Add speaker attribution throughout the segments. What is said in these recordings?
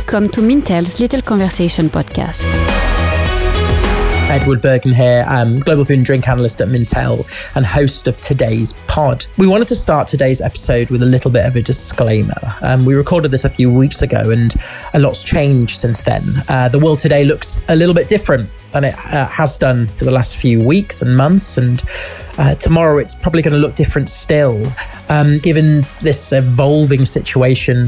Speaker 1: Welcome to Mintel's Little Conversation podcast.
Speaker 2: Edward Bergen here. I'm Global Food and Drink Analyst at Mintel and host of today's pod. We wanted to start today's episode with a little bit of a disclaimer. We recorded this a few weeks ago and a lot's changed since then. The world today looks a little bit different than it has done for the last few weeks and months, and tomorrow it's probably going to look different still, given this evolving situation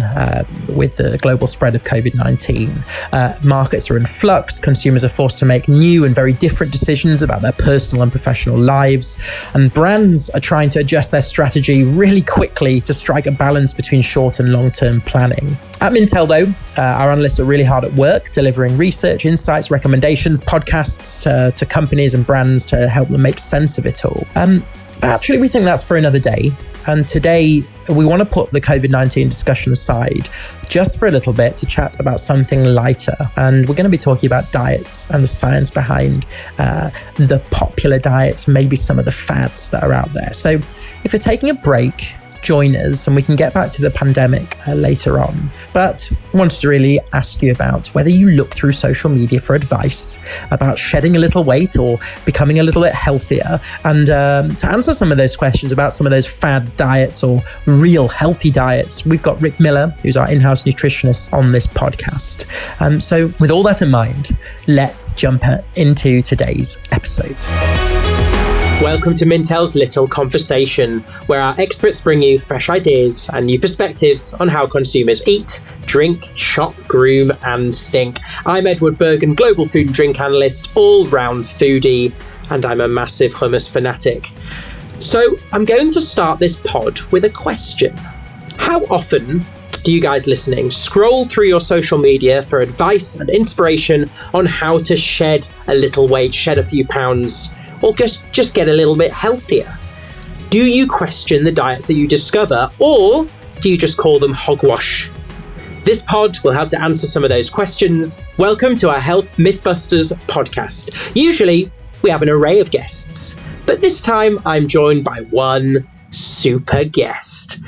Speaker 2: with the global spread of COVID-19. Markets are in flux, consumers are forced to make new and very different decisions about their personal and professional lives, and brands are trying to adjust their strategy really quickly to strike a balance between short and long-term planning. At Mintel, though, our analysts are really hard at work, delivering research, insights, recommendations, podcasts to companies and brands to help them make sense of it all. Actually, we think that's for another day. And today, we want to put the COVID-19 discussion aside just for a little bit to chat about something lighter. And we're going to be talking about diets and the science behind the popular diets, maybe some of the fads that are out there. So if you're taking a break, join us and we can get back to the pandemic later on. But I wanted to really ask you about whether you look through social media for advice about shedding a little weight or becoming a little bit healthier. And to answer some of those questions about some of those fad diets or real healthy diets, we've got Rick Miller, who's our in-house nutritionist, on this podcast. So with all that in mind, let's jump into today's episode.
Speaker 3: Welcome to Mintel's Little Conversation, where our experts bring you fresh ideas and new perspectives on how consumers eat, drink, shop, groom, and think. I'm Edward Bergen, Global Food and Drink Analyst, all-round foodie, and I'm a massive hummus fanatic. So I'm going to start this pod with a question. How often do you guys listening scroll through your social media for advice and inspiration on how to shed a little weight, shed a few pounds, or just get a little bit healthier? Do you question the diets that you discover, or do you just call them hogwash? This pod will help to answer some of those questions. Welcome to our Health Mythbusters podcast. Usually, we have an array of guests, but this time I'm joined by one super guest.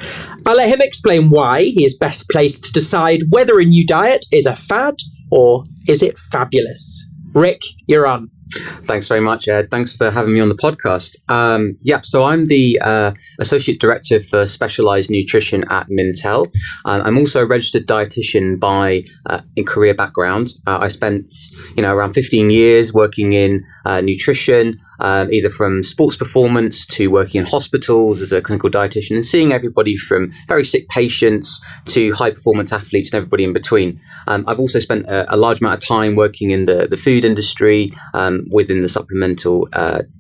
Speaker 3: I'll let him explain why he is best placed to decide whether a new diet is a fad or is it fabulous. Rick, you're on.
Speaker 4: Thanks very much, Ed. Thanks for having me on the podcast. So I'm the Associate Director for Specialised Nutrition at Mintel. I'm also a registered dietitian by career background. I spent around 15 years working in nutrition, either from sports performance to working in hospitals as a clinical dietitian and seeing everybody from very sick patients to high performance athletes and everybody in between. I've also spent a large amount of time working in the food industry, within the supplemental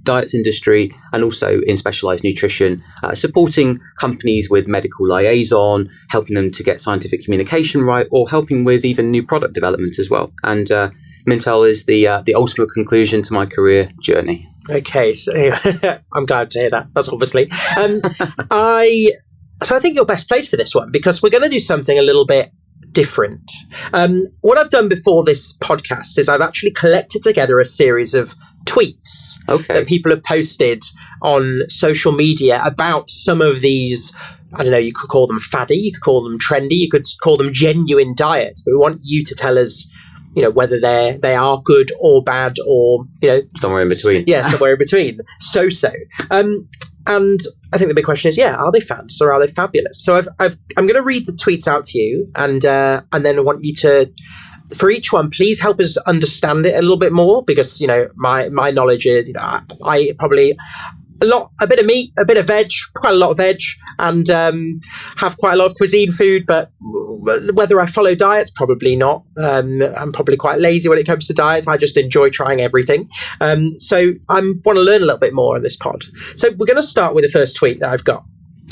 Speaker 4: diets industry, and also in specialised nutrition, supporting companies with medical liaison, helping them to get scientific communication right, or helping with even new product development as well. And Mintel is the ultimate conclusion to my career journey.
Speaker 3: Okay, so I'm glad to hear that. That's obviously. I think you're best placed for this one because we're going to do something a little bit different. What I've done before this podcast is I've actually collected together a series of tweets that people have posted on social media about some of these. I don't know, you could call them faddy, you could call them trendy, you could call them genuine diets, but we want you to tell us whether they are good or bad or,
Speaker 4: somewhere in between.
Speaker 3: Yeah, somewhere in between. So. And I think the big question is, are they fads or are they fabulous? So I'm going to read the tweets out to you and then I want you to, for each one, please help us understand it a little bit more because, my knowledge is, I probably a bit of meat, a bit of veg, quite a lot of veg, and have quite a lot of cuisine food, but whether I follow diets, probably not. I'm probably quite lazy when it comes to diets. I just enjoy trying everything. So I want to learn a little bit more on this pod. So we're going to start with the first tweet that I've got.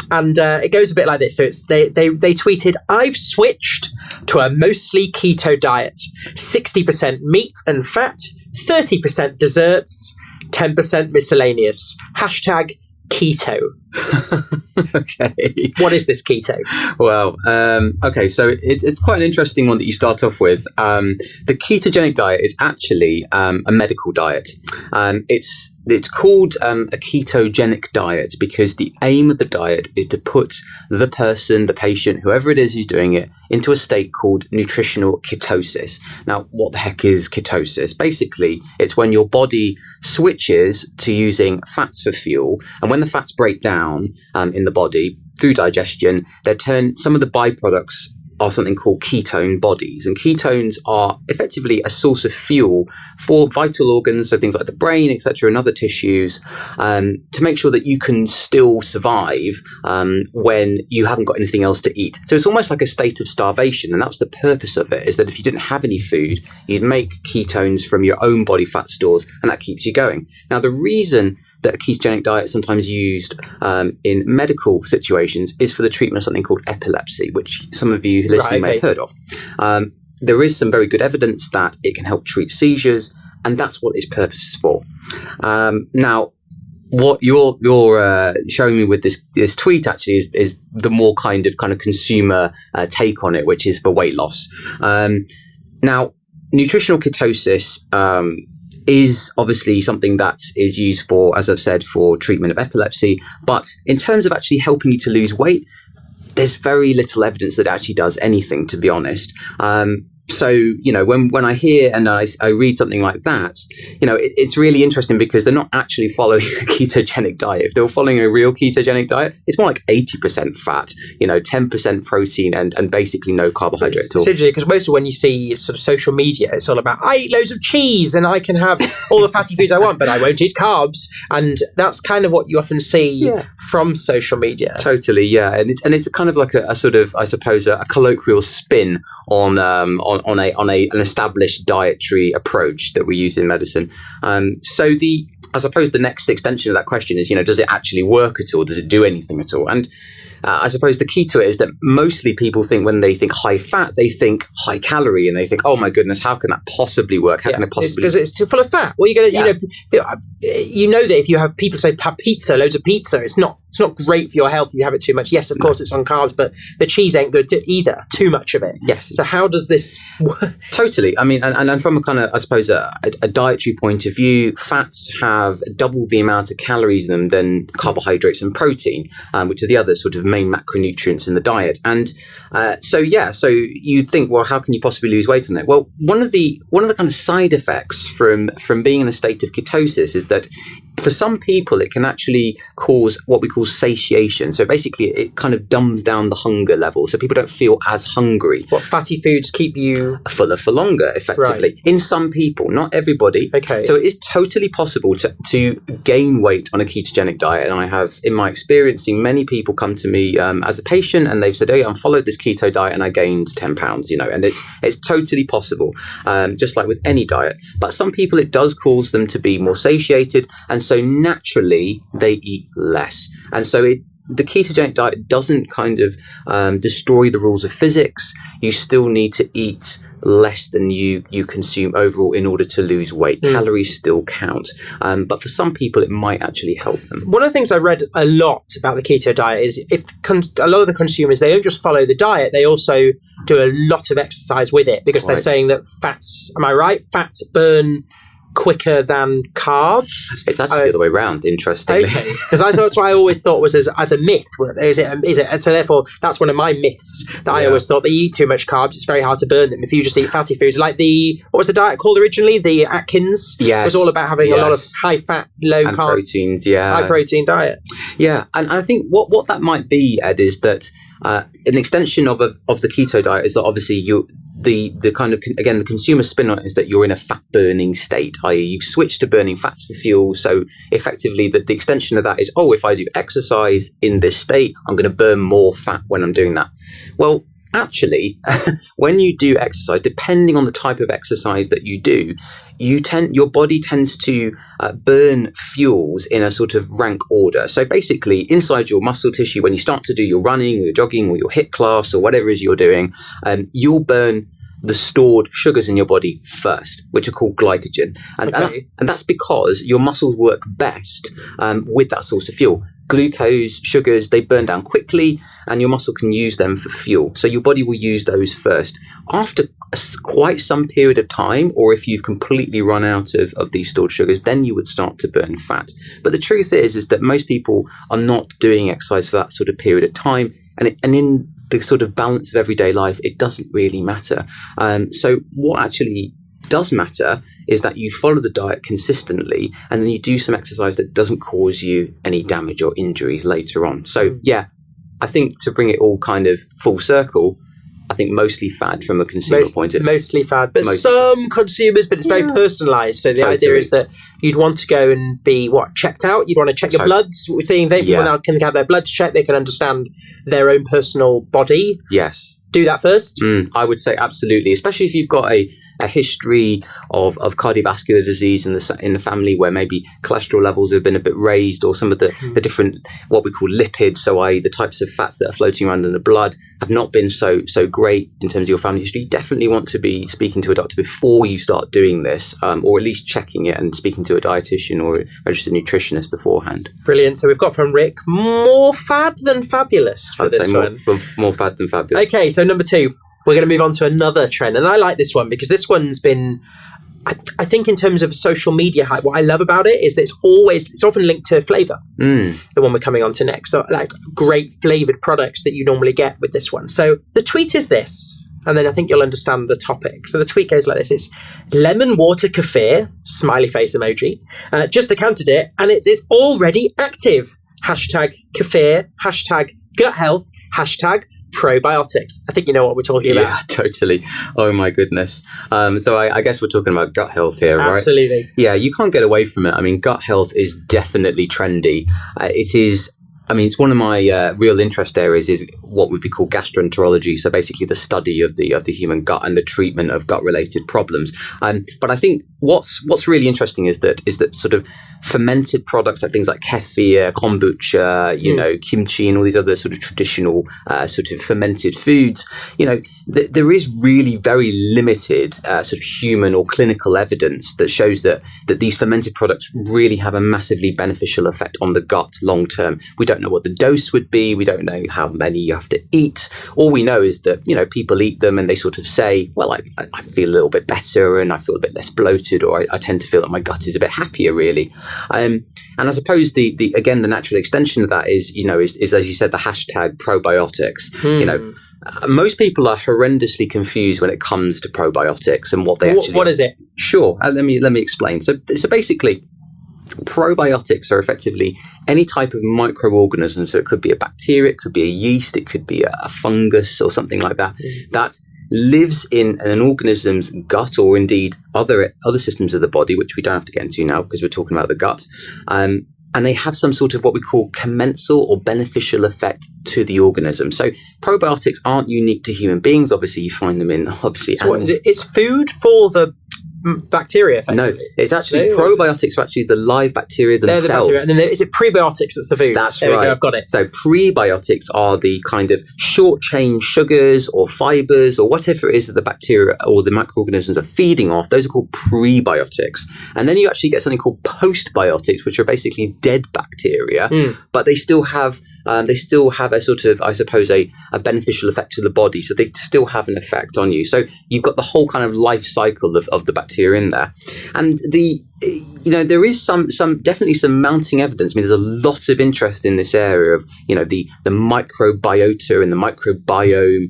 Speaker 3: And it goes a bit like this. So it's they tweeted, "I've switched to a mostly keto diet. 60% meat and fat, 30% desserts, 10% miscellaneous. #keto."
Speaker 4: Okay.
Speaker 3: What is this keto?
Speaker 4: Well, okay, so it's quite an interesting one that you start off with. The ketogenic diet is actually a medical diet. It's called a ketogenic diet because the aim of the diet is to put the person, the patient, whoever it is who's doing it, into a state called nutritional ketosis. Now, what the heck is ketosis? Basically, it's when your body switches to using fats for fuel, and when the fats break down in the body through digestion, some of the byproducts are something called ketone bodies. And ketones are effectively a source of fuel for vital organs, so things like the brain, etc., and other tissues, to make sure that you can still survive when you haven't got anything else to eat. So it's almost like a state of starvation, and that's the purpose of it, is that if you didn't have any food, you'd make ketones from your own body fat stores, and that keeps you going. Now, the reason that a ketogenic diet is sometimes used in medical situations is for the treatment of something called epilepsy, which some of you listening may have heard of. There is some very good evidence that it can help treat seizures, and that's what its purpose is for. Now, what you're showing me with this tweet actually is the more kind of consumer take on it, which is for weight loss. Now, nutritional ketosis is obviously something that is used for, as I've said, for treatment of epilepsy. But in terms of actually helping you to lose weight, there's very little evidence that it actually does anything, to be honest. So, when I hear and I read something like that, it's really interesting because they're not actually following a ketogenic diet. If they were following a real ketogenic diet, it's more like 80% fat, 10% protein and basically no carbohydrate at all.
Speaker 3: It's interesting because mostly when you see sort of social media, it's all about, I eat loads of cheese and I can have all the fatty foods I want, but I won't eat carbs. And that's kind of what you often see from social media.
Speaker 4: Totally, yeah. And it's kind of like a sort of, I suppose, a colloquial spin on an established dietary approach that we use in medicine. So I suppose the next extension of that question is, does it actually work at all? Does it do anything at all? And I suppose the key to it is that mostly people think when they think high fat, they think high calorie, and they think, oh my goodness, how can that possibly work? How can it possibly?
Speaker 3: Because it's too full of fat. Well, you're gonna, you know that if you have people say have pizza, loads of pizza, it's not great for your health if you have it too much. Yes, of course, it's on carbs, but the cheese ain't good either. Too much of it.
Speaker 4: Yes.
Speaker 3: So how does this work?
Speaker 4: Totally. I mean, and from a kind of, I suppose, a dietary point of view, fats have double the amount of calories in them than carbohydrates and protein, which are the other sort of main macronutrients in the diet. And so you'd think, well, how can you possibly lose weight on that? Well, one of the kind of side effects from being in a state of ketosis is that for some people, it can actually cause what we call satiation. So basically, it kind of dumbs down the hunger level. So people don't feel as hungry.
Speaker 3: What fatty foods keep you
Speaker 4: fuller for longer, effectively. Right. In some people, not everybody.
Speaker 3: Okay.
Speaker 4: So it is totally possible to gain weight on a ketogenic diet. And I have, in my experience, seen many people come to me as a patient, and they've said, "Hey, I followed this keto diet and I gained 10 pounds." And it's totally possible, just like with any diet. But some people, it does cause them to be more satiated, and so naturally they eat less. And so the ketogenic diet doesn't kind of destroy the rules of physics. You still need to eat less than you consume overall in order to lose weight. Calories still count. But for some people, it might actually help them.
Speaker 3: One of the things I read a lot about the keto diet is if a lot of the consumers, they don't just follow the diet, they also do a lot of exercise with it, because they're saying that fats, am I right? Fats burn quicker than carbs.
Speaker 4: It's actually the other way around, interestingly.
Speaker 3: Okay, because that's what I always thought was as a myth. Is it? And so therefore, that's one of my myths that I always thought, that you eat too much carbs, it's very hard to burn them if you just eat fatty foods. Like what was the diet called originally? The Atkins.
Speaker 4: Yes.
Speaker 3: Was all about having a lot of high fat, low carb,
Speaker 4: proteins.
Speaker 3: High protein diet.
Speaker 4: Yeah, and I think what that might be, Ed, is that an extension of the keto diet is that obviously the kind of, again, the consumer spin on it is that you're in a fat burning state, i.e. you've switched to burning fats for fuel. So effectively the extension of that is, if I do exercise in this state, I'm going to burn more fat when I'm doing that. Well, actually, when you do exercise, depending on the type of exercise that you do, your body tends to burn fuels in a sort of rank order. So basically, inside your muscle tissue, when you start to do your running or your jogging or your HIIT class or whatever it is you're doing, you'll burn the stored sugars in your body first, which are called glycogen. And that's because your muscles work best with that source of fuel. glucose, sugars, they burn down quickly and your muscle can use them for fuel. So your body will use those first. After quite some period of time, or if you've completely run out of these stored sugars, then you would start to burn fat. But the truth is that most people are not doing exercise for that sort of period of time. And in the sort of balance of everyday life, it doesn't really matter. So what actually does matter is that you follow the diet consistently and then you do some exercise that doesn't cause you any damage or injuries later on. So yeah, I think to bring it all kind of full circle, I think mostly fad from a consumer point of view.
Speaker 3: Mostly fad, but some consumers, but it's very personalised. So the idea is that you'd want to go and be, checked out? You'd want to check your bloods. We're seeing that people now can have their bloods checked. They can understand their own personal body.
Speaker 4: Yes.
Speaker 3: Do that first?
Speaker 4: I would say absolutely, especially if you've got a history of cardiovascular disease in the family where maybe cholesterol levels have been a bit raised, or some of the different, what we call lipids, so i.e. the types of fats that are floating around in the blood have not been so great in terms of your family history. You definitely want to be speaking to a doctor before you start doing this, or at least checking it and speaking to a dietitian or a registered nutritionist beforehand.
Speaker 3: Brilliant. So we've got from Rick, more fad than fabulous for this one.
Speaker 4: More fad than fabulous.
Speaker 3: Okay, so number 2. We're going to move on to another trend. And I like this one because this one's been, I think in terms of social media hype, what I love about it is that it's often linked to flavour, the one we're coming on to next. So like great flavoured products that you normally get with this one. So the tweet is this, and then I think you'll understand the topic. So the tweet goes like this. It's lemon water kefir, smiley face emoji, just accounted it, and it's already active. Hashtag kefir, hashtag gut health, hashtag probiotics. I think you know what we're talking about.
Speaker 4: Yeah, totally. Oh my goodness. So I guess we're talking about gut health here, right?
Speaker 3: Absolutely.
Speaker 4: Yeah, you can't get away from it. I mean, gut health is definitely trendy. It's one of my real interest areas is what would be called gastroenterology. So basically the study of the human gut and the treatment of gut related problems. But I think what's really interesting is that sort of fermented products like things like kefir, kombucha, kimchi, and all these other sort of traditional sort of fermented foods. There is really very limited sort of human or clinical evidence that shows that these fermented products really have a massively beneficial effect on the gut long term. We don't know what the dose would be. We don't know how many you have to eat. All we know is that, people eat them and they sort of say, well, I feel a little bit better and I feel a bit less bloated, or I tend to feel that my gut is a bit happier, really. And I suppose the natural extension of that is as you said, the hashtag probiotics. Most people are horrendously confused when it comes to probiotics and what they actually.
Speaker 3: What is it?
Speaker 4: Sure. Let me explain. So basically, probiotics are effectively any type of microorganism. So it could be a bacteria, it could be a yeast, it could be a fungus or something like that. That lives in an organism's gut, or indeed other systems of the body, which we don't have to get into now because we're talking about the gut. And they have some sort of what we call commensal or beneficial effect to the organism. So probiotics aren't unique to human beings. Obviously, you find them in animals.
Speaker 3: It's food for the bacteria, effectively.
Speaker 4: No, it's actually probiotics are actually the live bacteria themselves. They're the bacteria.
Speaker 3: And then is it prebiotics that's the food?
Speaker 4: That's
Speaker 3: there
Speaker 4: right.
Speaker 3: We go, I've got it.
Speaker 4: So prebiotics are the kind of short-chain sugars or fibers or whatever it is that the bacteria or the microorganisms are feeding off. Those are called prebiotics. And then you actually get something called postbiotics, which are basically dead bacteria, but they still have a sort of, I suppose, a beneficial effect to the body. So they still have an effect on you. So you've got the whole kind of life cycle of the bacteria in there. And there is definitely some mounting evidence. I mean, there's a lot of interest in this area of, the microbiota and the microbiome.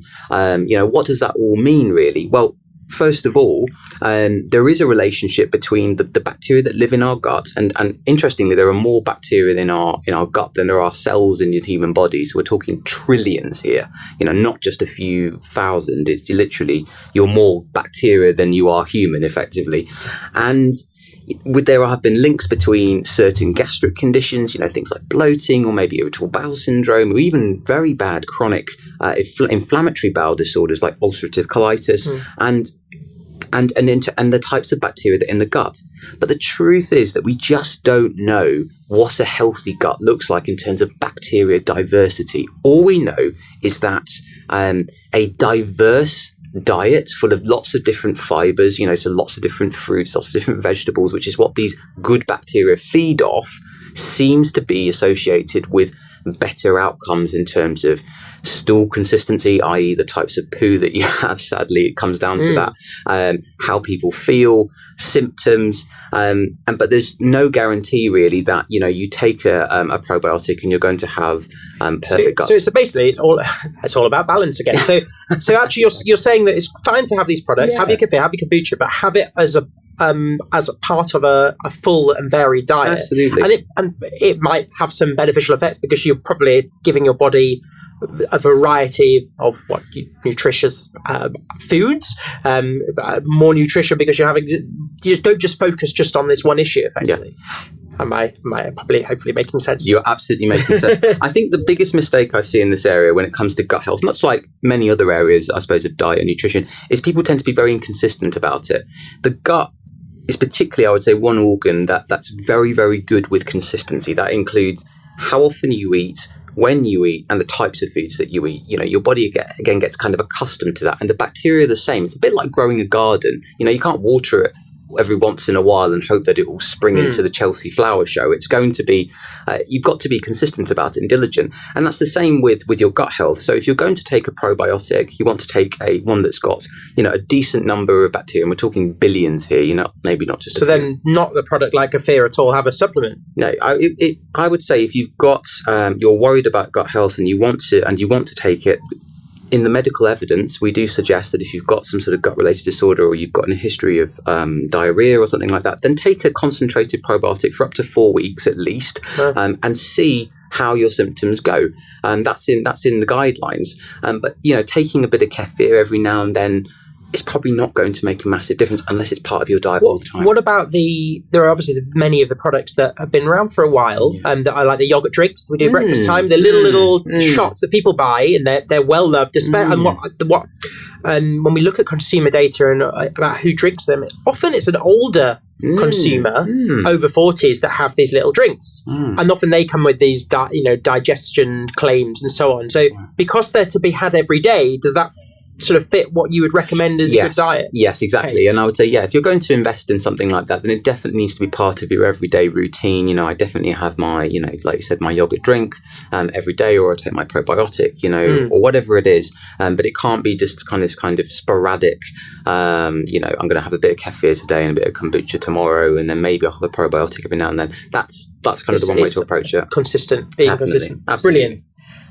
Speaker 4: What does that all mean, really? Well, first of all, there is a relationship between the bacteria that live in our gut, and interestingly, there are more bacteria in our gut than there are cells in the human body. So we're talking trillions here. Not just a few thousand. It's literally you're more bacteria than you are human, effectively, and there have been links between certain gastric conditions, things like bloating or maybe irritable bowel syndrome, or even very bad chronic inflammatory bowel disorders like ulcerative colitis and the types of bacteria that are in the gut. But the truth is that we just don't know what a healthy gut looks like in terms of bacteria diversity. All we know is that a diverse diet full of lots of different fibers, so lots of different fruits, lots of different vegetables, which is what these good bacteria feed off, seems to be associated with better outcomes in terms of stool consistency, i.e. the types of poo that you have. Sadly, it comes down to that. How people feel, symptoms, but there's no guarantee really that you take a probiotic and you're going to have perfect guts.
Speaker 3: So basically, it's all about balance again. So actually, you're saying that it's fine to have these products, have your kefir, have your kombucha, but have it as a part of a full and varied diet.
Speaker 4: Absolutely.
Speaker 3: And it might have some beneficial effects because you're probably giving your body a variety of nutritious foods, more nutrition because you don't just focus just on this one issue effectively. Am I probably hopefully making sense?
Speaker 4: You're absolutely making sense. I think the biggest mistake I see in this area when it comes to gut health, much like many other areas, I suppose, of diet and nutrition, is people tend to be very inconsistent about it. The gut is particularly, I would say, one organ that's very, very good with consistency. That includes how often you eat, when you eat, and the types of foods that you eat. Your body again gets kind of accustomed to that, and the bacteria are the same. It's a bit like growing a garden. You can't water it every once in a while and hope that it will spring into the Chelsea flower show. It's going to be, you've got to be consistent about it and diligent. And that's the same with your gut health. So if you're going to take a probiotic, you want to take one that's got, a decent number of bacteria, and we're talking billions here, maybe not just.
Speaker 3: So then not the product like kefir at all, have a supplement?
Speaker 4: No, I would say if you've got, you're worried about gut health and you want to take it, in the medical evidence, we do suggest that if you've got some sort of gut-related disorder or you've got a history of diarrhea or something like that, then take a concentrated probiotic for up to 4 weeks at least, and see how your symptoms go. That's in the guidelines. But taking a bit of kefir every now and then is probably not going to make a massive difference unless it's part of your diet all the time.
Speaker 3: What about there are obviously many of the products that have been around for a while, that I like the yogurt drinks that we do at breakfast time, the little shots that people buy, and they're well loved. And when we look at consumer data and about who drinks them, often it's an older consumer over 40s that have these little drinks, and often they come with these digestion claims and so on. So because they're to be had every day, does that sort of fit what you would recommend as a good diet?
Speaker 4: Yes, exactly. Okay. And I would say, if you're going to invest in something like that, then it definitely needs to be part of your everyday routine. I definitely have my, like you said, my yogurt drink every day, or I take my probiotic, or whatever it is. But it can't be just kind of sporadic. I'm going to have a bit of kefir today and a bit of kombucha tomorrow, and then maybe I'll have a probiotic every now and then. That's kind of the one way to approach it.
Speaker 3: Being consistent. Absolutely. Brilliant.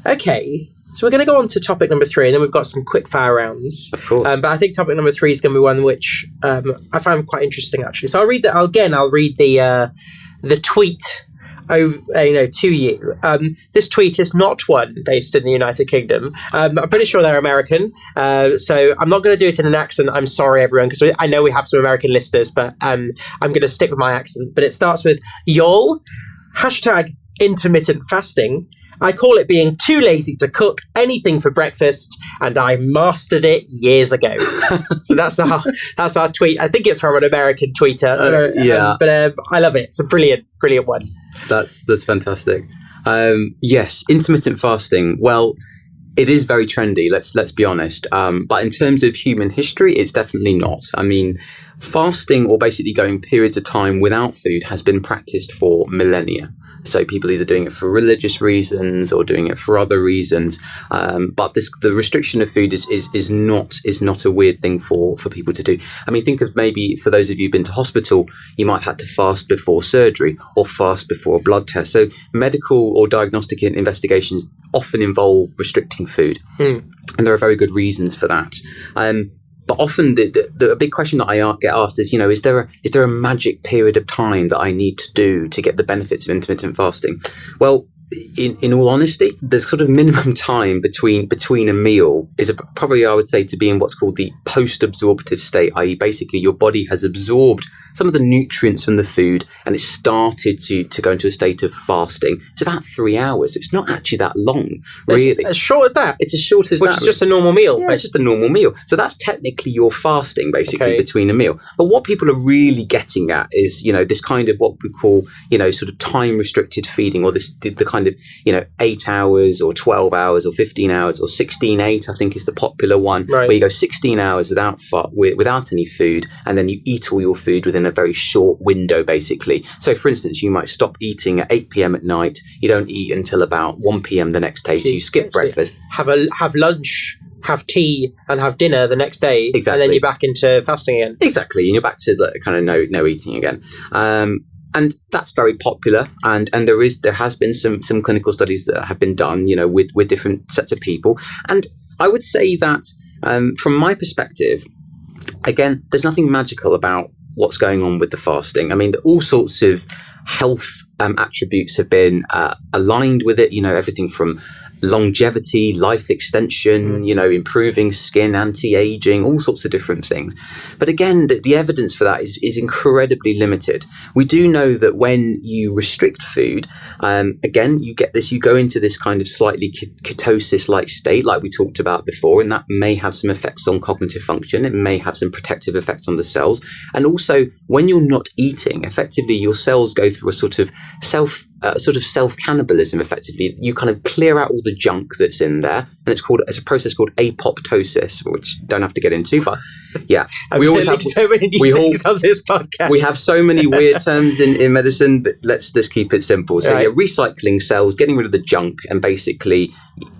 Speaker 3: Okay. So we're going to go on to topic number 3, and then we've got some quick fire rounds.
Speaker 4: Of course.
Speaker 3: But I think topic number 3 is going to be one which I find quite interesting, actually. So I'll read that again. I'll read the tweet to you. This tweet is not one based in the United Kingdom. I'm pretty sure they're American. So I'm not going to do it in an accent. I'm sorry, everyone, because I know we have some American listeners, but I'm going to stick with my accent. But it starts with, "Y'all, #intermittent fasting. I call it being too lazy to cook anything for breakfast, and I mastered it years ago." So that's our tweet. I think it's from an American tweeter. But I love it. It's a brilliant one.
Speaker 4: That's fantastic. Yes, intermittent fasting. Well, it is very trendy. Let's be honest. But in terms of human history, it's definitely not. I mean, fasting, or basically going periods of time without food, has been practiced for millennia. So people either doing it for religious reasons or doing it for other reasons. But the restriction of food is not a weird thing for people to do. I mean, think of maybe for those of you who've been to hospital, you might have had to fast before surgery or fast before a blood test. So medical or diagnostic investigations often involve restricting food. And there are very good reasons for that. But often the big question that I get asked is, is there a magic period of time that I need to do to get the benefits of intermittent fasting? Well, in all honesty, the sort of minimum time between a meal is probably, I would say, to be in what's called the post-absorptive state, i.e. basically your body has absorbed some of the nutrients from the food and it's started to go into a state of fasting. It's about 3 hours. It's not actually that long, really.
Speaker 3: As short as that?
Speaker 4: It's as short as that.
Speaker 3: Which is just a normal meal.
Speaker 4: Yeah, it's just a normal meal. So that's technically your fasting, basically, between a meal. But what people are really getting at is, this kind of what we call, sort of time-restricted feeding, or the kind kind of, 8 hours or 12 hours or 15 hours or 16-8, I think is the popular one,
Speaker 3: right,
Speaker 4: where you go 16 hours without any food, and then you eat all your food within a very short window, basically. So, for instance, you might stop eating at 8 p.m. at night. You don't eat until about 1 p.m. the next day, so you skip breakfast.
Speaker 3: Have lunch, have tea, and have dinner the next day,
Speaker 4: exactly,
Speaker 3: and then you're back into fasting again.
Speaker 4: Exactly, and you're back to the kind of no eating again. And that's very popular, and there has been some clinical studies that have been done, with different sets of people. And I would say that from my perspective, again, there's nothing magical about what's going on with the fasting. I mean, all sorts of health attributes have been aligned with it, everything from longevity, life extension, improving skin, anti-aging, all sorts of different things. But again, the evidence for that is incredibly limited. We do know that when you restrict food, again, you go into this kind of slightly ketosis-like state, like we talked about before, and that may have some effects on cognitive function. It may have some protective effects on the cells. And also, when you're not eating, effectively, your cells go through a sort of self-cannibalism, effectively. You kind of clear out all the junk that's in there, and it's a process called apoptosis, which don't have to get into, but yeah.
Speaker 3: We always have so many new things on this podcast.
Speaker 4: We have so many weird terms in medicine, but let's keep it simple. So right, recycling cells, getting rid of the junk, and basically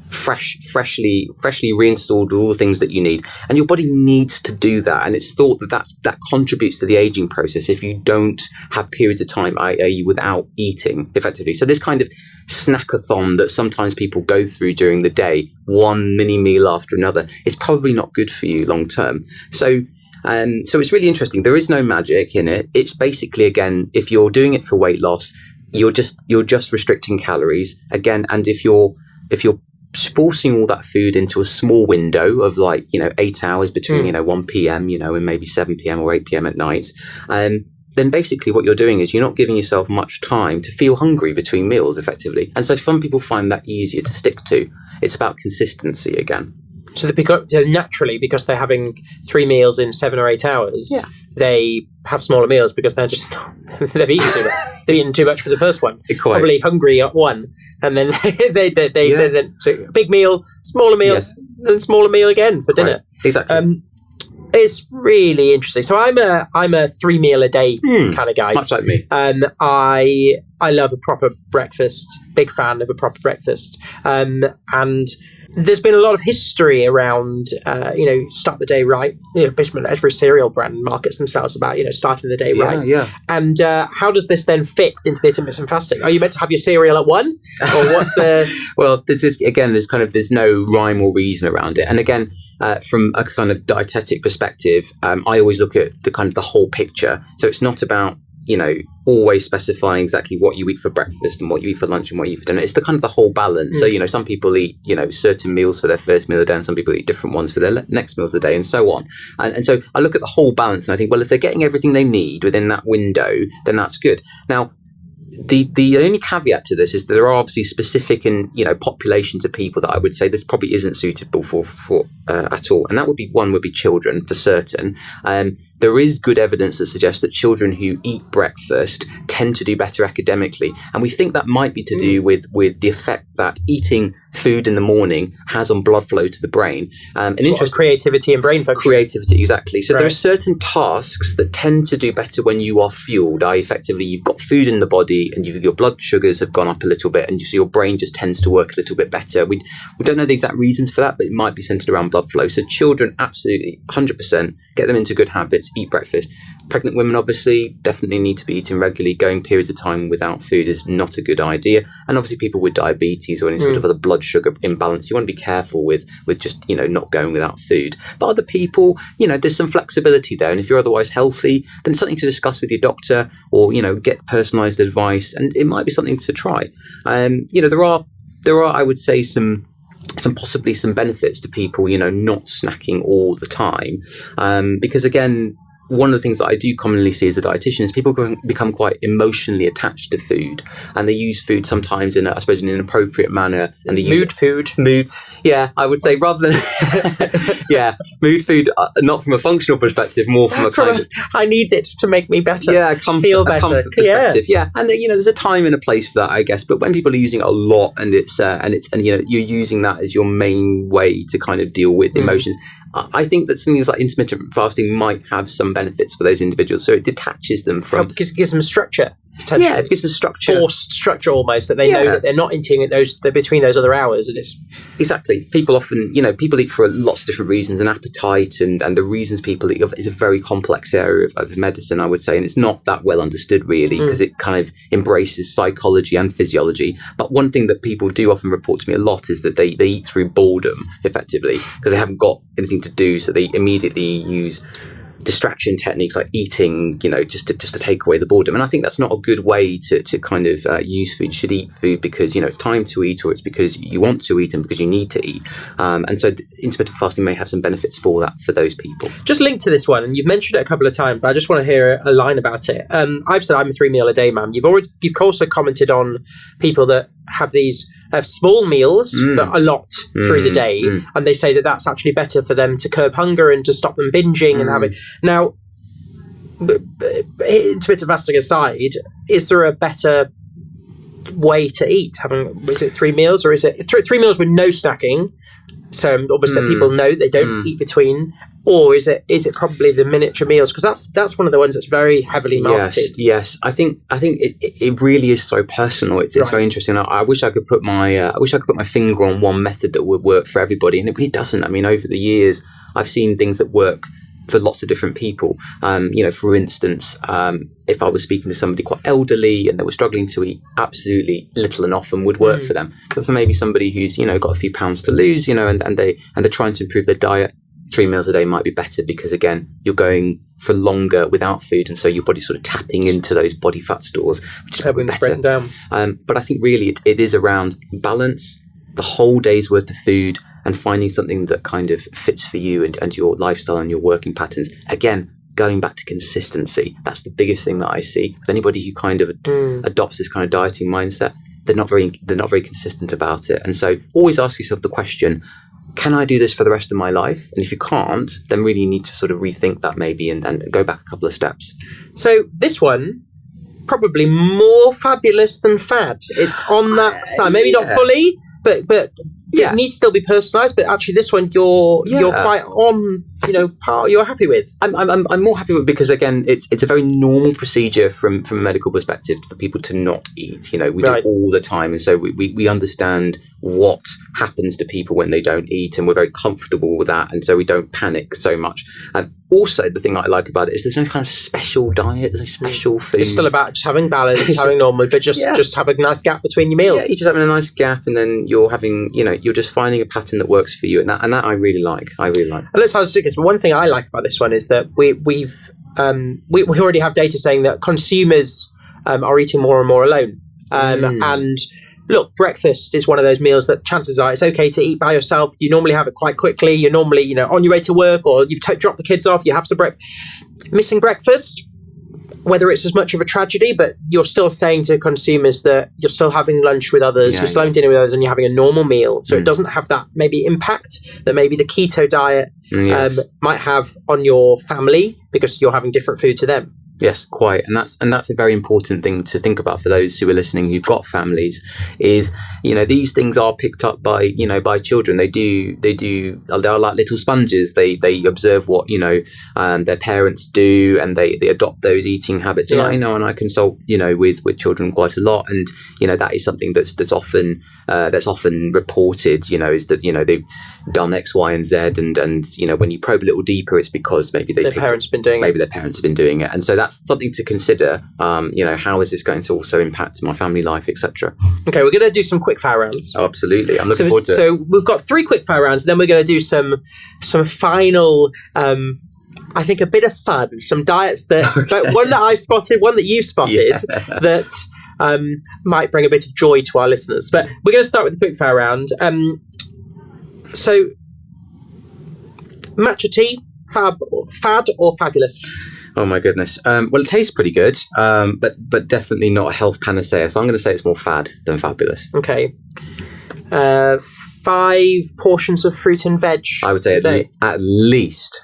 Speaker 4: freshly reinstalled all the things that you need. And your body needs to do that. And it's thought that contributes to the aging process if you don't have periods of time, i.e. without eating effectively. So this kind of snackathon that sometimes people go through during the day, one mini meal after another, is probably not good for you long term. So it's really interesting. There is no magic in it. It's basically, again, if you're doing it for weight loss, you're just restricting calories again. And if you're forcing all that food into a small window of 8 hours between 1 p.m. and maybe 7 p.m. or 8 p.m. at night, then basically what you're doing is you're not giving yourself much time to feel hungry between meals, effectively. And so some people find that easier to stick to. It's about consistency again.
Speaker 3: So naturally, because they're having 3 meals in 7 or 8 hours, they have smaller meals because they've eaten too much. They've eaten too much for the first one. Probably hungry at one, and then they so big meal, smaller meal, and smaller meal again for dinner.
Speaker 4: Right. Exactly.
Speaker 3: It's really interesting. So I'm a 3 meal a day kind of guy.
Speaker 4: Much like me.
Speaker 3: I love a proper breakfast. Big fan of a proper breakfast. And there's been a lot of history around, start the day right. Basically, every cereal brand markets themselves about, starting the day right.
Speaker 4: Yeah.
Speaker 3: And how does this then fit into the intermittent fasting? Are you meant to have your cereal at 1? Or what's the...
Speaker 4: Well, there's no rhyme or reason around it. And again, from a kind of dietetic perspective, I always look at the whole picture. So it's not about, always specifying exactly what you eat for breakfast and what you eat for lunch and what you eat for dinner. It's the whole balance. So, some people eat, certain meals for their first meal of the day, and some people eat different ones for their next meals of the day, and so on. And so I look at the whole balance and I think, well, if they're getting everything they need within that window, then that's good. Now, the only caveat to this is that there are obviously specific populations of people that I would say this probably isn't suitable for at all. And that would be children for certain. There is good evidence that suggests that children who eat breakfast tend to do better academically. And we think that might be to do with the effect that eating food in the morning has on blood flow to the brain.
Speaker 3: Creativity and brain function.
Speaker 4: Creativity, exactly. So there are certain tasks that tend to do better when you are fueled, i.e. effectively you've got food in the body and your blood sugars have gone up a little bit, and so your brain just tends to work a little bit better. We don't know the exact reasons for that, but it might be centered around blood flow. So children, absolutely, 100%, get them into good habits, eat breakfast. Pregnant women, obviously, definitely need to be eating regularly. Going periods of time without food is not a good idea. And obviously people with diabetes or any sort of other blood sugar imbalance, you want to be careful with just, not going without food. But other people, there's some flexibility there. And if you're otherwise healthy, then it's something to discuss with your doctor or, get personalized advice. And it might be something to try. There are, I would say, some benefits to people, not snacking all the time. Because again, one of the things that I do commonly see as a dietitian is people become quite emotionally attached to food, and they use food sometimes in, I suppose, in an inappropriate manner. And they use mood. Yeah, I would say rather than mood food, not from a functional perspective, more from a kind of
Speaker 3: I need it to make me better.
Speaker 4: Yeah, feel better. Comfort perspective. Yeah, and there's a time and a place for that, I guess. But when people are using it a lot, and you're using that as your main way to kind of deal with emotions. I think that things like intermittent fasting might have some benefits for those individuals. So it detaches them from...
Speaker 3: Because it gives them structure, potentially.
Speaker 4: Yeah, it gives them structure.
Speaker 3: Forced structure almost, that they know that they're not eating they're between those other hours. And it's...
Speaker 4: Exactly. People often, people eat for lots of different reasons, and appetite and the reasons people eat is a very complex area of medicine, I would say. And it's not that well understood, really, because it kind of embraces psychology and physiology. But one thing that people do often report to me a lot is that they eat through boredom, effectively, because they haven't got anything to do, so they immediately use distraction techniques like eating, just to take away the boredom. And I think that's not a good way to kind of use food. You should eat food because it's time to eat, or it's because you want to eat and because you need to eat. And so intermittent fasting may have some benefits for that for those people.
Speaker 3: Just linked to this one, and you've mentioned it a couple of times, but I just want to hear a line about it. I've said I'm a 3 meal a day man. You've also commented on people that have small meals, but a lot through the day. And they say that that's actually better for them to curb hunger and to stop them binging and having... Now, intermittent fasting aside, is there a better way to eat? Is it 3 meals, or is it 3 meals with no snacking? So obviously people know they don't eat between. Or is it probably the miniature meals? Because that's one of the ones that's very heavily marketed.
Speaker 4: Yes. I think it really is so personal. It's very interesting. I wish I could put my finger on one method that would work for everybody, and it really doesn't. I mean, over the years, I've seen things that work for lots of different people. For instance, if I was speaking to somebody quite elderly and they were struggling to eat, absolutely little and often would work for them. But for maybe somebody who's got a few pounds to lose, and they're trying to improve their diet, 3 meals a day might be better, because again, you're going for longer without food, and so your body's sort of tapping into those body fat stores, which is
Speaker 3: helping
Speaker 4: better.
Speaker 3: Spread them
Speaker 4: down. But I think really it is around balance, the whole day's worth of food, and finding something that kind of fits for you and your lifestyle and your working patterns. Again, going back to consistency, that's the biggest thing that I see with anybody who kind of adopts this kind of dieting mindset. They're not very consistent about it, and so always ask yourself the question: can I do this for the rest of my life? And if you can't, then really you need to sort of rethink that maybe and go back a couple of steps.
Speaker 3: So this one, probably more fabulous than fad. It's on that side. Maybe not fully, but it needs to still be personalised. But actually this one, you're quite on, part you're happy with.
Speaker 4: I'm more happy with it because, again, it's a very normal procedure from a medical perspective for people to not eat. We do it all the time. And so we understand what happens to people when they don't eat, and we're very comfortable with that, and so we don't panic so much. And also, the thing I like about it is there's no kind of special diet, there's no special food.
Speaker 3: It's still about just having balance, having normal, but just have a nice gap between your meals.
Speaker 4: Yeah, you're just having a nice gap, and then you're having, you're just finding a pattern that works for you, and that I really like. And
Speaker 3: let's have a second. But one thing I like about this one is that we already have data saying that consumers are eating more and more alone, and look, breakfast is one of those meals that chances are it's okay to eat by yourself. You normally have it quite quickly. You're normally, on your way to work, or you've dropped the kids off, you have some breakfast. Missing breakfast, whether it's as much of a tragedy, but you're still saying to consumers that you're still having lunch with others, you're still having dinner with others, and you're having a normal meal. So it doesn't have that maybe impact that maybe the keto diet might have on your family, because you're having different food to them.
Speaker 4: Yes, quite, and that's a very important thing to think about for those who are listening who've got families. Is these things are picked up by by children. They are like little sponges. They observe what their parents do, and they adopt those eating habits. And I consult with children quite a lot, and that is something that's often reported. Is that they've done X, Y, and Z, and when you probe a little deeper, it's because maybe their parents have been doing it, and so that's something to consider. How is this going to also impact my family life, etc.
Speaker 3: Okay, we're going to do some quick fire rounds.
Speaker 4: Oh, absolutely. I'm looking forward to it.
Speaker 3: So we've got 3 quick fire rounds, and then we're going to do some final, I think, a bit of fun, some diets that, one that I spotted, one that you've spotted, that might bring a bit of joy to our listeners. But we're going to start with the quick fire round. So, matcha tea, fad or fabulous?
Speaker 4: Oh my goodness. Well, it tastes pretty good, but definitely not a health panacea. So I'm going to say it's more fad than fabulous.
Speaker 3: Okay. 5 portions of fruit and veg.
Speaker 4: I would say at least.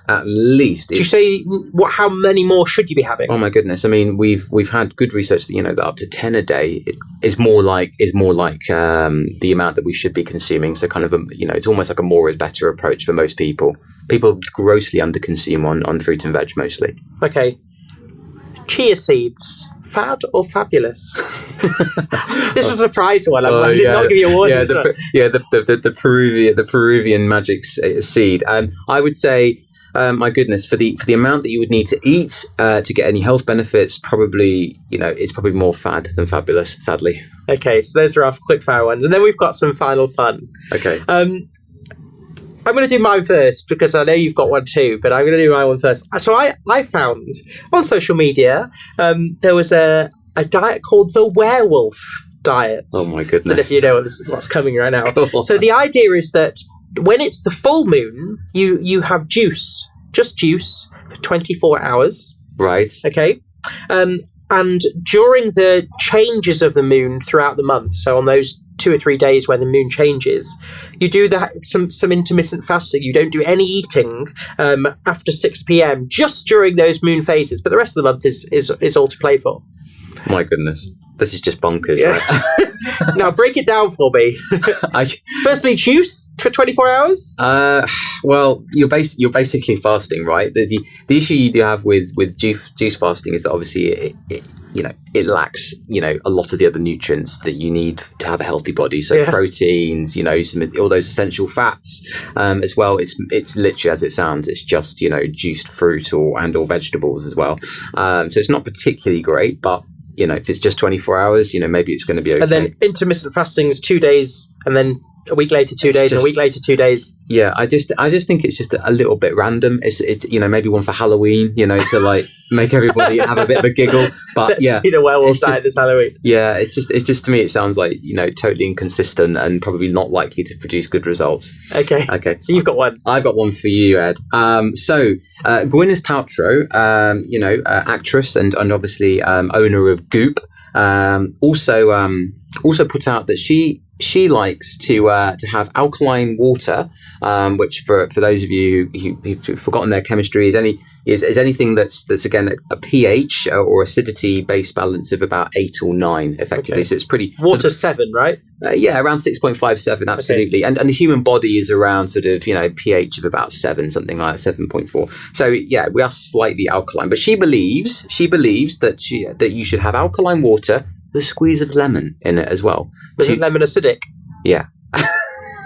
Speaker 3: Did you say how many more should you be having?
Speaker 4: Oh my goodness! I mean, we've had good research that that up to 10 a day is more like the amount that we should be consuming. So kind of it's almost like a more is better approach for most people. People grossly underconsume on fruit and veg mostly.
Speaker 3: Okay. Chia seeds. Fad or fabulous? This is a surprise one. I did not give you a warning.
Speaker 4: The Peruvian magic seed. I would say, my goodness, for the amount that you would need to eat to get any health benefits, probably it's probably more fad than fabulous. Sadly.
Speaker 3: Okay, so those are our quick fire ones, and then we've got some final fun.
Speaker 4: Okay.
Speaker 3: I'm going to do mine first because I know you've got one too, but I'm going to do my one first. So I found on social media there was a diet called the werewolf diet.
Speaker 4: Oh my goodness.
Speaker 3: I don't know if you know what's coming right now. Cool. So the idea is that when it's the full moon, you have just juice for 24 hours.
Speaker 4: Right.
Speaker 3: Okay. And during the changes of the moon throughout the month, so on those 2 or 3 days where the moon changes, you do some intermittent fasting. You don't do any eating after 6 p.m. just during those moon phases, but the rest of the month is all to play for.
Speaker 4: My goodness, this is just bonkers.
Speaker 3: Yeah. Right? Now break it down for me. Firstly, juice for 24 hours.
Speaker 4: Well, you're basically fasting, right? The issue you have with juice fasting is that obviously it lacks a lot of the other nutrients that you need to have a healthy body. So proteins, all those essential fats as well. It's literally as it sounds. It's just juiced fruit or vegetables as well. So it's not particularly great, but if it's just 24 hours, maybe it's going to be okay.
Speaker 3: And then intermittent fasting is 2 days, and then a week later 2 days, and a week later 2 days.
Speaker 4: Yeah, I just think it's just a little bit random. It's maybe one for Halloween, to like make everybody have a bit of a giggle. But
Speaker 3: Let's do the werewolf diet this Halloween.
Speaker 4: Yeah, it's just to me it sounds like totally inconsistent and probably not likely to produce good results.
Speaker 3: Okay. So you've got one.
Speaker 4: I've got one for you, Ed. So Gwyneth Paltrow, actress and obviously owner of Goop, also put out that she likes to have alkaline water, which for those of you who've forgotten their chemistry is anything that's again a pH or acidity based balance of about 8 or 9 effectively. Okay. So it's pretty
Speaker 3: water 7, right?
Speaker 4: Around 6.57, absolutely. Okay. And the human body is around sort of pH of about 7, something like 7.4. So we are slightly alkaline. But she believes that you should have alkaline water with a squeeze of lemon in it as well.
Speaker 3: Isn't lemon acidic?
Speaker 4: Yeah.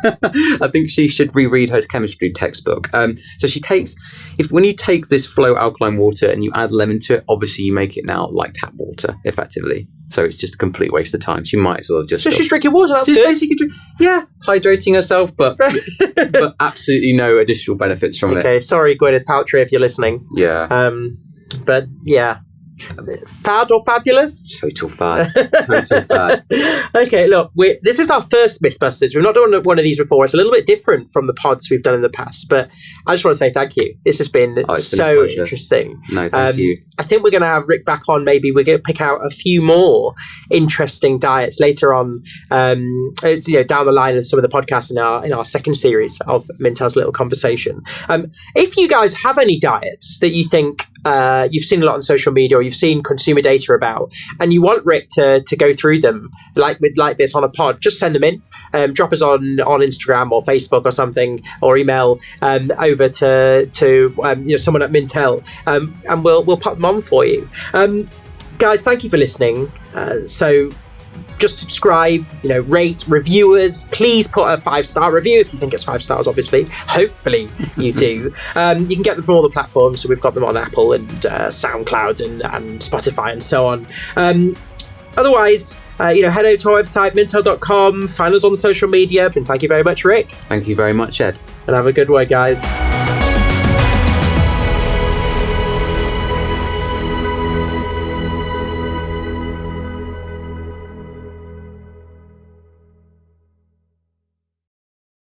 Speaker 4: I think she should reread her chemistry textbook. So she takes, when you take this flow alkaline water and you add lemon to it, obviously you make it now like tap water, effectively. So it's just a complete waste of time. She might as well just...
Speaker 3: So she's drinking water, that's good.
Speaker 4: Basically, hydrating herself, but absolutely no additional benefits from it.
Speaker 3: Okay, sorry Gwyneth Paltrow if you're listening.
Speaker 4: Yeah.
Speaker 3: But yeah. Fad or fabulous?
Speaker 4: Total fad.
Speaker 3: Okay, look, this is our first Mythbusters. We've not done one of these before. It's a little bit different from the pods we've done in the past, but I just want to say thank you. This has been so interesting.
Speaker 4: No, thank you.
Speaker 3: I think we're going to have Rick back on. Maybe we're going to pick out a few more interesting diets later on, down the line of some of the podcasts in our second series of Mintel's Little Conversation. If you guys have any diets that you think you've seen a lot on social media or you've seen consumer data about, and you want Rick to go through them like this on a pod, just send them in. Drop us on Instagram or Facebook or something, or email over to someone at Mintel, and we'll pop them on for you. Guys, thank you for listening. So just subscribe, rate, review us. Please put a 5-star review if you think it's 5 stars, obviously. Hopefully you do. You can get them from all the platforms. So we've got them on Apple and SoundCloud and Spotify and so on. Otherwise, head over to our website, mintel.com. Find us on the social media. And thank you very much, Rick.
Speaker 4: Thank you very much, Ed.
Speaker 3: And have a good one, guys.